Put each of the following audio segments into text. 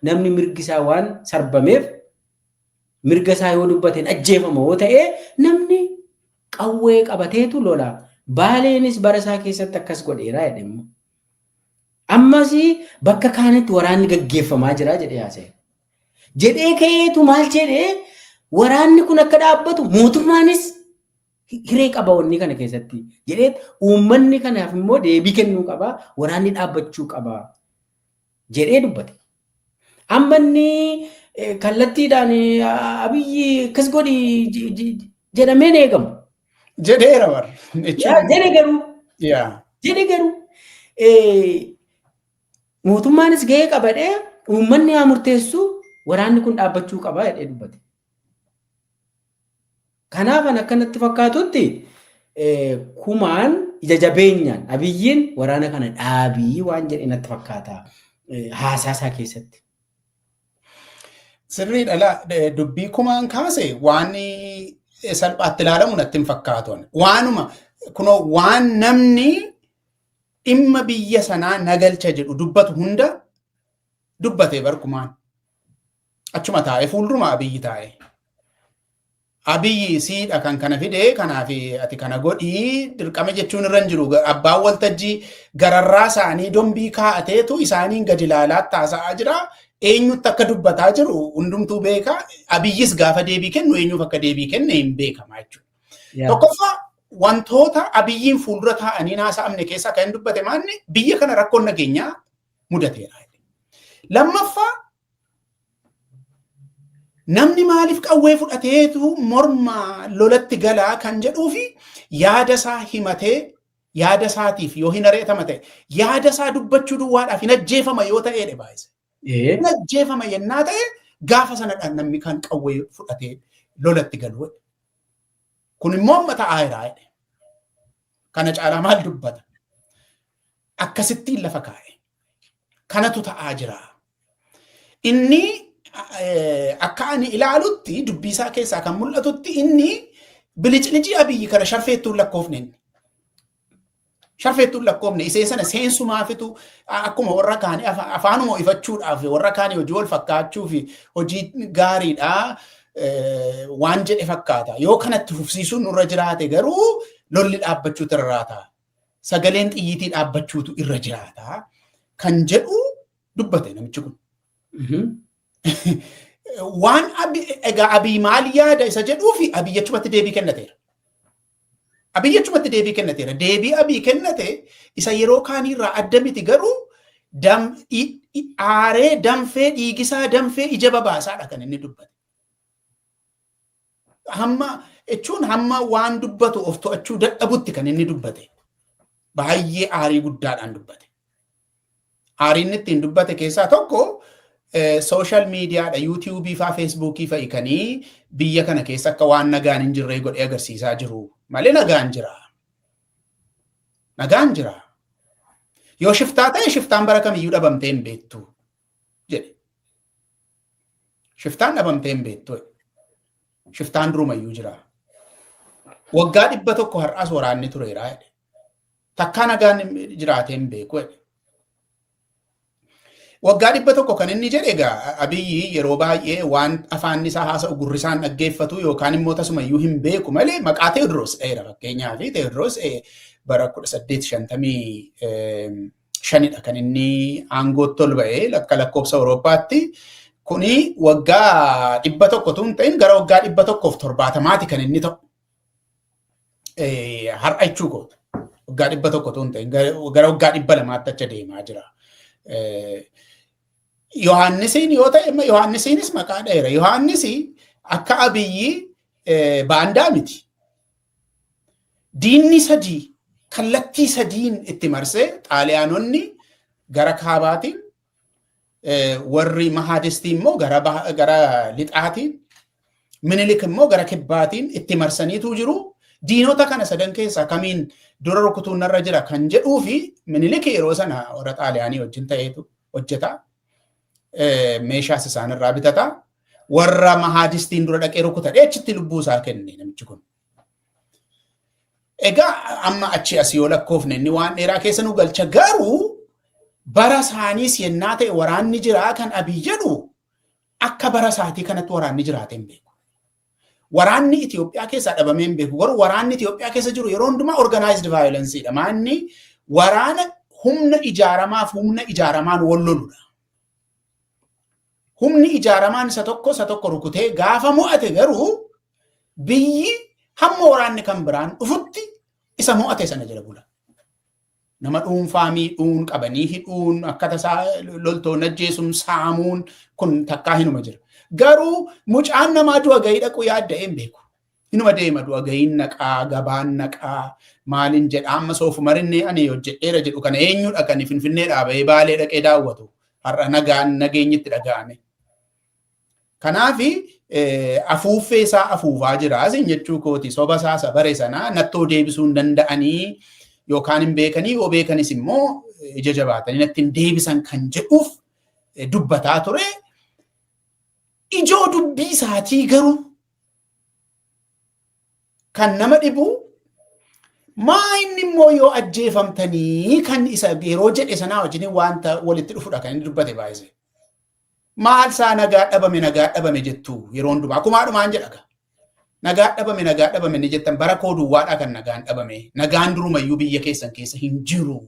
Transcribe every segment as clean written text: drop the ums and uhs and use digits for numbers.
namni mirgi isaa waan sarbameef mirga isaa yoo dubbateen ajjeefama yoo ta'e namni qawwee qabateetu lola. Baaleenis bara isaa keessatti akkas godheeraa jedhamu. Ammas bakka kaanitti waraanni gaggeeffamaa jira jedhee haasa'e. Jedhee ka'eetu maal jedhee waraanni kun akka dhaabbatu mootummaanis hiree qaba wanni kana keessatti jedhee uummanni kanaaf immoo deebii kennuu qaba, waraanni dhaabbachuu qaba jedhee dubbate. Amma inni kallattiidhaan Abiyyi akkas godhi jedhameen eegamu. Jedheera warra. Jedhe garuu mootummaanis gahee qabadhee uummanni haa murteessu waraanni kun dhaabbachuu qaba jedhee dubbate. Kanaafan akkanatti fakkaatutti kumaan ija jabeenyaan Abiyyiin waraana kana dhaabii waan jedhe natti fakkaata haasaa isaa keessatti. Sirriidha dubbii kumaan kaase waan salphaatti ilaalamu natti hin fakkaatu. Waanuma kunoo waan namni dhimma biyya sanaa nagalcha jedhu dubbatu hunda dubbatee barkumaan. Achuma taa'ee fuulduruma Abiyyi taa'ee. Abiyyi siidha kan kana fidee kanaaf ati kana godhii dirqama jechuun irra hin jiru. Abbaan waltajjii gararraa isaanii dombii kaa'ateetu isaaniin gadi ilaalaa taasa'aa jira. Eenyutti akka dubbataa jiru hundumtuu beeka. Abiyyis gaafa deebii kennu eenyuuf akka deebii kenne hin beekama jechuudha. Tokkoffaa wantoota Abiyyiin fuuldura taa'anii haasa'amne keessaa kan dubbate maanni biyya kana rakkoon nageenyaa mudateera. Lammaffaa namni maaliif qawwee fudhateetu morma lolatti galaa kan jedhuu fi yaada isaa himatee yaada isaatiif yoo hin areetama ta'e yaada isaa dubbachuu duwwaadhaaf hin ajjeefama yoo ta'eedha baay'ise. Hin ajjeefama yennaa ta'e gaafa sanadhaan namni kan qawwee fudhatee lolatti galu. Kun immoo amma ta'aa jira. Kana caalaa maal dubbata? Akkasittiin lafa kaa'e. Kanatu ta'aa jira. Inni akka ani ilaalutti dubbii isaa keessaa kan mul'atutti inni bilicii Abiyyi kana sharfeettuun lakkoofne inni. Sharfeettuun lakkoofne isee sana seensumaafitu akkuma warra kaanii afaanuma ifachuudhaaf warra kaanii hojii wal fakkaachuu fi hojii gaariidhaa waan jedhe fakkaata. Yoo kanatti fufsiisuun nurra jiraate garuu lolli dhaabbachuutu irra ta'a. Sagaleen xiyyiitii dhaabbachuutu irra jiraata. Kan jedhu dubbate namichi kun. Waan egaa Abiyyi maal yaada isa jedhuu fi Abiyyi achumatti deebii kennateera. Abiyyi achumatti deebii kennateera. Deebii Abiyyi kennate isa yeroo kaaniirraa adda miti garuu aaree danfee dhiigisaa danfee ija babaasaadha kan inni dubbate. Hamma waan dubbatu of to'achuu dadhabutti kan inni dubbate. Baay'ee aarii guddaadhaan dubbate. Aariin ittiin dubbate keessaa tokko social media YouTube fa Facebook fa ikanii biyya kana keessa akka waan nagaan hin jirre godhee agarsiisaa jiru malee nagaan jira. Nagaan jira. Yoo shiftaa ta'e shiftaan bara kamiyyuu dhabamtee hin beektu jedhe. Shiftaan dhabamtee hin beektu. Shiftaan durumayyuu jira. Waggaa 100 har'as waraanni tureera jedhe. Takkaa nagaan jiraatee hin beeku jedhe. Waggaa 100 kan inni jedhe egaa Abiyyi yeroo baay'ee waan afaan isaa haasa'u gurrisaan dhaggeeffatu yookaan immoo tasumayyuu hin beeku malee maqaa Teewodiroos dheera fakkeenyaaf Teewodiroos bara 1855dha kan inni aangootti ol ba'ee lakkoofsa Awurooppaatti kuni waggaa 100 tun ta'in gara waggaa 170 kan inni ta'u har'a jechuu goota. Waggaa 100 tun ta'in gara waggaa 200 acha deemaa jira. Yohaannisiin yoo ta'e Yohaannisiinis maqaa dheera. Yohaannis akka Abiyyi baandaa miti. Diinni sadii kallattii sadiin itti marsee xaaliyaanonni gara kaabaatiin warri mahadistii immoo gara lixaatiin Minilik immoo gara kibbaatiin itti marsaniitu jiru. Diinota kana sadan keessaa kamiin dura rukutuun narra jira kan jedhuu fi Minilik yeroo sana warra xaaliyaanii wajjin ta'eetu hojjeta. Meeshaas isaan irraa bitata. Warra mahadistiin dura dhaqee rukutadhee achitti lubbuu isaa kenne namichi kun. Egaa amma achi asii yoo lakkoofne inni waan dheeraa keessa nu galcha garuu bara isaaniis yennaa ta'e waraanni jiraa kan Abiy jedhu akka bara isaatii kanatti waraanni jiraate hin beeku. Waraanni Itoophiyaa keessaa dhabamee hin beeku. Garuu waraanni Itoophiyaa keessa jiru yeroo hundumaa organized violence dha. Maanni waraana humna ijaaramaaf humna ijaaramaan wal loludha. Humni ijaaramaan isa tokko rukutee gaafa mo'ate garuu biyyi hamma waraanni kan biraan dhufutti isa mo'ate sana jala bula. Nama dhuunfaa miidhuun qabanii hidhuun akkata isaa loltoon ajjeesuun saamuun kun takkaa hinuma jira. Garuu mucaan namaa du'a gahii dhaqu yaadda hin beeku. Inuma deema du'a gahiin naqaa, gabaan naqaa, maaliin jedha amma Soofumarinne ani hojjedheera jedhu kana eenyudha kan Finfinnee dhaabee Baalee dhaqee daawwatu. Har'a nageenyitti dhaga'ame. Kanaafi afuuffee isaa afuufaa jira asin jechuu kooti soba isaa sabare sanaa nattoo deebisuu hin danda'anii yookaan hin beekanii yoo beekanis immoo ija jabaatanii natti hin deebisan kan jedhuuf dubbataa ture. Ijoo dubbii isaatii garuu kan nama dhibu maa inni immoo yoo ajjeefamtanii kan isa yeroo jedhe sanaa wajjin wanta walitti dhufudha kan inni dubbate baay'ise. Maal saa nagaa dhabame jettu yeroo hundumaa akkumaadhumaan jedhaga. Nagaa dhabame ni jettan bara koo duwwaadhaa kan nagaan dhabame. Nagaan durumayyuu biyya keessan keessa hin jiru.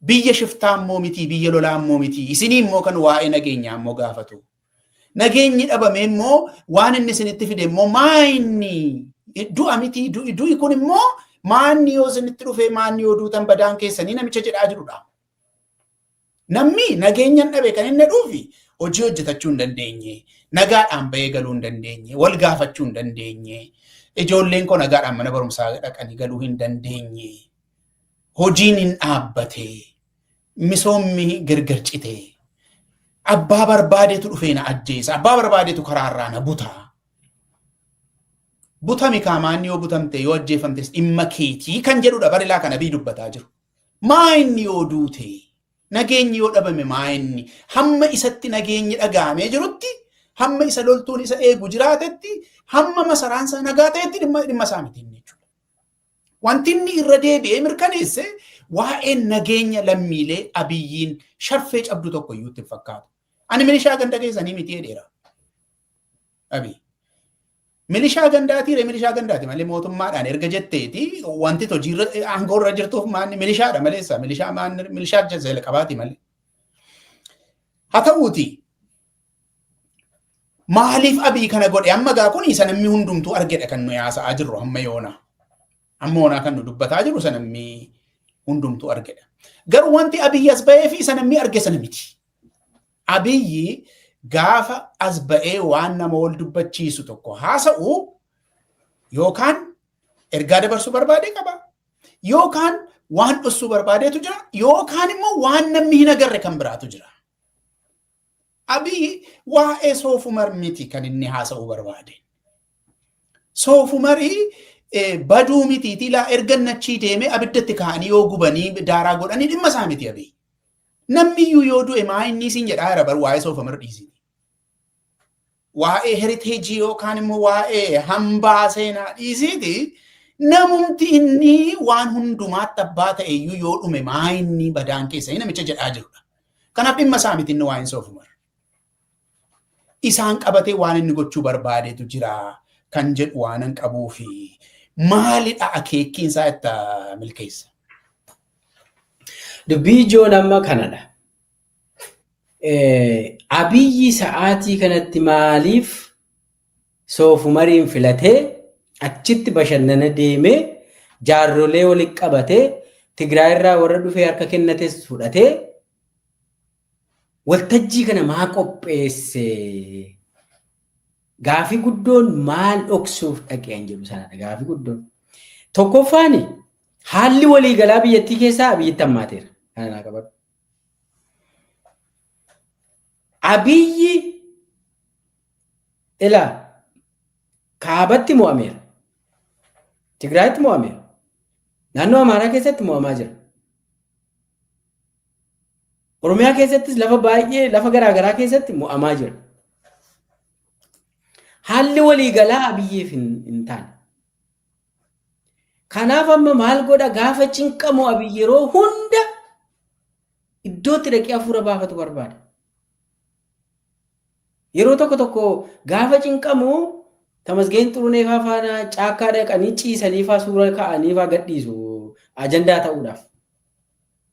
Biyya shiftaa immoo miti, biyya lolaa immoo miti. Isinii immoo kan waa'ee nageenyaa immoo gaafatu. Nageenyi dhabame immoo waan inni isinitti fide immoo maa inni du'a miti. Du'i kun immoo maanni yoo isinitti dhufe maanni yoo duutan badaan keessanii namicha jedhaa jirudha. Namni nageenyan dhabe kan inni dhufi hojii hojjetachuu hin dandeenye, nagaadhaan bahee galuu hin dandeenye, wal gaafachuu hin dandeenye, ijoolleen koo nagaadhaan mana barumsaa dhaqanii galuu hin dandeenye, hojiin hin dhaabbate, misoomni gargar cite, abbaa barbaadeetu dhufee na ajjeesa, abbaa barbaadeetu karaarraa na buta. Butami kaamaan yoo butamte yoo ajjeefamtes dhimma keetii kan jedhudha barilaa kana bii dubbataa jiru. Maa inni yoo duute? Nageenyi yoo dhabame maa inni hamma isatti nageenyi dhagaamee jirutti hamma isa loltuun isa eegu jiraatetti hamma masaraan isaa nagaa ta'etti dhimma isaa miti jechuudha. Wanti inni irra deebi'ee mirkaneesse waa'een nageenya lammiilee Abiyyiin sharfee cabdu tokko iyyuu itti fakkaatu. Ani milishaa ganda keessanii miti jedheera. Abiy milishaa gandaati malee mootummaadhaan erga jetteeti wanti hojii aangoo irra jirtuuf maanni milishaadha maleessa milishaa jazzeela qabaati malee. Haa ta'uuti maaliif Abiy kana godhe amma gaa kun isa namni hundumtuu argedha kan nu yaasa'aa jirru amma yoonaa kan nu dubbataa jirru isa namni hundumtuu argedha. Garuu wanti Abiy as ba'ee fi isa namni arge sana miti. Abiy gaafa as ba'ee waan nama wal dubbachiisu tokko haasa'u yookaan ergaa dabarsuu barbaade qaba yookaan waan dhossuu barbaadeetu jira yookaan immoo waan namni hin agarre kan biraatu jira. Abiy waa'ee Soofumar miti kan inni haasa'uu barbaade. Soofumarii baduu mitiitii laa erga nachii deemee abiddatti kaa'anii yoo gubanii daaraa godhanii dhimma isaa miti Abiy. Namni iyyuu yoo du'e maa inni siin jedhaa jira bar waa'ee Soofumar dhiisii. Waa'ee heriteejii yookaan immoo waa'ee hambaa seenaa dhiisiiti namumti inni waan hundumaatti abbaa ta'e iyyuu yoo dhume maa inni badaan keessa namicha jedhaa jirudha. Kanaaf dhimma isaa miti inni waa'een Soofumar. Isaan qabatee waan inni gochuu barbaadeetu jira kan jedhu waan hin qabuufi maalidha akeekkiinsaa itti milkeessa. Dubbii ijoon amma kanadha. Abiyyi sa'aatii kanatti maaliif Soofumariin filatee achitti bashannana deemee jaarrolee walitti qabatee Tigraay irraa warra dhufee harka kennates fudhatee waltajjii kana maa qopheesse? Gaafii guddoon maal dhoksuuf dhaqeen jedhu sanadha gaafii guddoon. Tokkoffaan haalli waliigalaa biyyattii keessaa Abiyyitti hammaateera. Kana naa qabadhu. Abiyyi ilaa kaabatti mo'ameera. Tigraayitti mo'ameera. Naannoo Amaaraa keessatti mo'amaa jira. Oromiyaa keessattis lafa baay'ee lafa garaagaraa keessatti mo'amaa jira. Haalli waliigalaa Abiyyiif hin taane. Kanaaf amma maal godha gaafa cinqamu Abiyyi yeroo hunda iddootti dhaqee hafuura baafatu barbaada. Yeroo tokko gaafa cinqamu Tamasgeen Xuruneefaa faana caakkaa dhaqanii ciisaniifaa suura ka'aniifaa gadhiisu ajandaa ta'uudhaaf.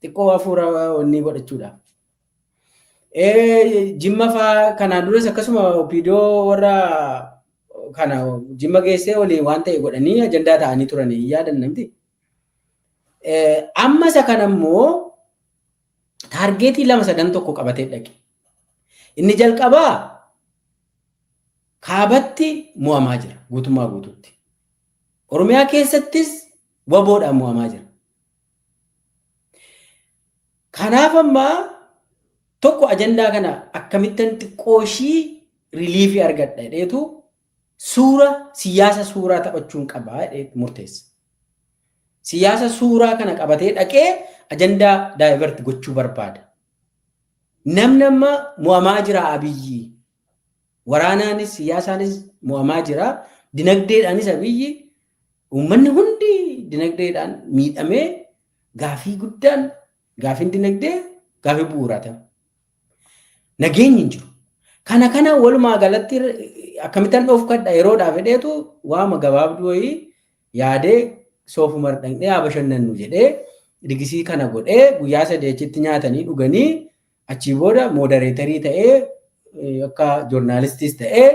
Xiqqoo hafuura wanni godhachuudhaaf. Jimma fa'aa kanaan duras akkasuma viidiyoo warra kana jimma geessee waliin waan ta'e godhanii ajandaa ta'anii turanii yaadan namti. Amma isa kana immoo taargeetii 2-3 tokko qabatee dhaqe. Inni jalqabaa kaabatti mo'amaa jira guutummaa guutuutti. Oromiyaa keessattis waboodhaan mo'amaa jira. Kanaaf ammaa tokko ajandaa kana akkamittan xiqqoo ishii riiliifii argadha jedheetu siyaasa suuraa taphachuun qabaa jedheetu murteessa. Siyaasa suuraa kana qabatee dhaqee ajandaa daayivarti gochuu barbaada. Namni amma mo'amaa jira Abiyyi. Waraanaanis siyaasaanis mo'amaa jira. Dinagdeedhaanis Abiyyi. Uummanni hundi dinagdeedhaan miidhamee gaafii guddaan gaafiin dinagdee gaafii bu'uuraa ta'a. Nageenyi hin jiru. Kana walumaa galatti akkamittan dhoofkadha yeroodhaaf jedheetu waama gabaabduu wayii yaadee soofumar dhaqnee haa bashannannu jedhee digisii kana godhee guyyaa 3 achitti nyaatanii dhuganii achii booda moodareetarii ta'ee akka joornaalistiis ta'ee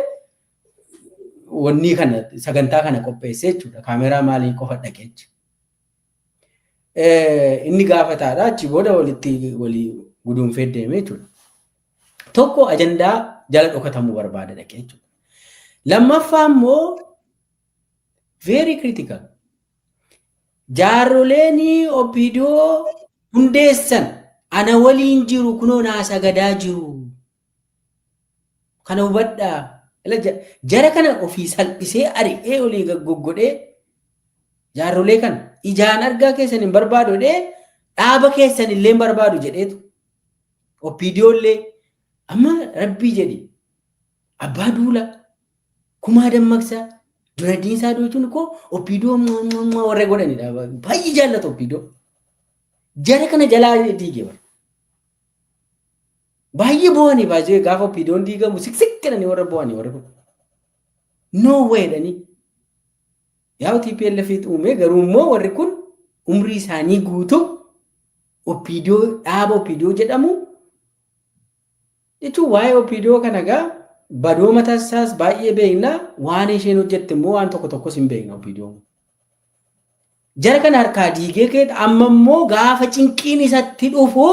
wanni kana sagantaa kana qopheessee jechuudha. Kaameraa maalii qofa dhaqee inni gaafataadha achii booda walii guduunfee deemee jechuudha. Tokko ajandaa jala dhokatamuu barbaada dhaqee jechuudha. Lammaffaa immoo very critical. Jaarroleen Opiidiyoo hundeessan ana waliin jiru kunoo naa sagadaa jiru. Kana hubadhaa. Jara kana ofii salphisee ari'ee olii goggodhee jaarrolee kana ijaan argaa keessan hin barbaadu jedhee dhaaba keessan illee hin barbaadu jedheetu. Opiidiyoo illee amma rabbii jedhi abbaa duula kumaa dammaqsaa dura diinsaa dootuun koo Opiidiyoo warra godhanidha. Baay'ee jaallatu Opiidiyoo. Jara kana jalaa diigee bara. Baay'ee bu'anii baay'ee gaafa Opiidiyoon diigamu siksik jedhanii warra bu'anii warra kun. No way jedhanii. Yaa TPLF uume garuu immoo warri kun umrii isaanii guutuu Opiidiyoo dhaaba Opiidiyoo jedhamu jechuun waa'ee Opiidiyoo kana gaa badoo mataasaas baay'ee beekna waan isheen hojjette immoo waan tokkos hin beekna Opiidiyoon. Jara kana harkaa diigee keessa amma immoo gaafa cinqiin isatti dhufu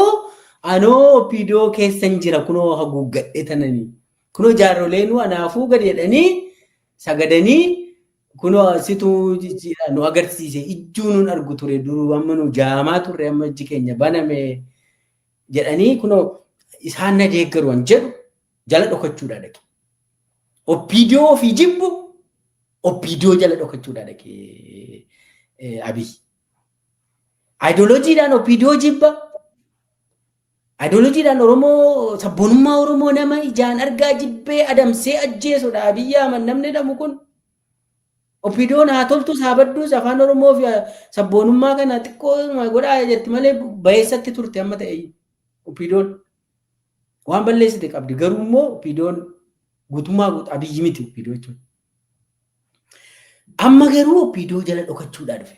anoo Opiidiyoo keessan jira kunoo haguuggadhe tananii kunoo jaarroleen anaafuu gadi jedhanii sagadanii kunoo asituu nu agarsiise ijjuu nun argu ture duruu amma nu jaamaa turre amma ijji keenya baname jedhanii kunoo isaan na deeggaruun jedhu jala dhokachuudha dhaqe. Opiidiyoo fi jibbu Opiidiyoo jala dhokachuudha dhaqe Abiy. Ideoloojiidhaan Opiidiyoo jibba. Ideoloojiidhaan Oromoo sabboonummaa Oromoo nama ijaan argaa jibbee adamsee ajjeesudha Abiyyi Ahmad namni jedhamu kun. Opiidiyoon haa toltus haa badduus afaan Oromoo fi sabboonummaa kana xiqqoo godhaa jetti malee bayeessatti turte amma ta'e Opiidiyoon. Waan balleessite qabdi garuu immoo Opiidiyoon guutummaa Abiyyi miti Opiidiyoo jechuudha. Amma garuu Opiidiyoo jala dhokachuudhaa dhufe.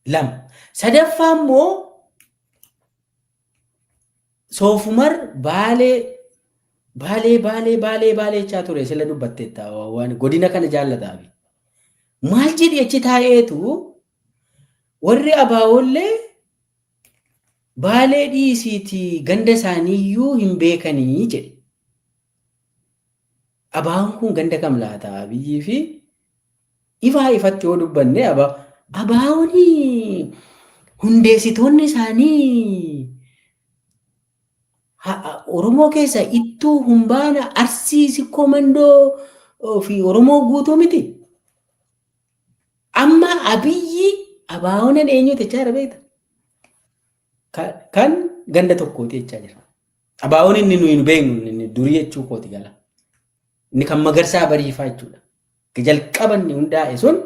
2 sadaffaa immoo Soofumar baalee jechaa ture sila dubbatteetta waan godina kana jaallataa fi maal jedhi achi taa'eetu warri abaawollee baalee dhiisiiti ganda isaaniiyyuu hin beekanii jedhe. Abaawon kun ganda kam laata Abiyyii fi ifatti yoo dubbanne abaawonii hundeessitoonni isaanii Oromoo keessa Ittuu Humbaana Arsii Sikkoo Mandoo fi Oromoo guutuu miti. Amma Abiyyi abaawonan eenyuuti jechaa jira beekta? Kan ganda tokkooti jechaa jira. Abaawon inni nuyi hin beeknu inni durii jechuu kooti gala. Inni kan Magarsaa Bariifaa jechuudha. Jalqaba inni hundaa'e sun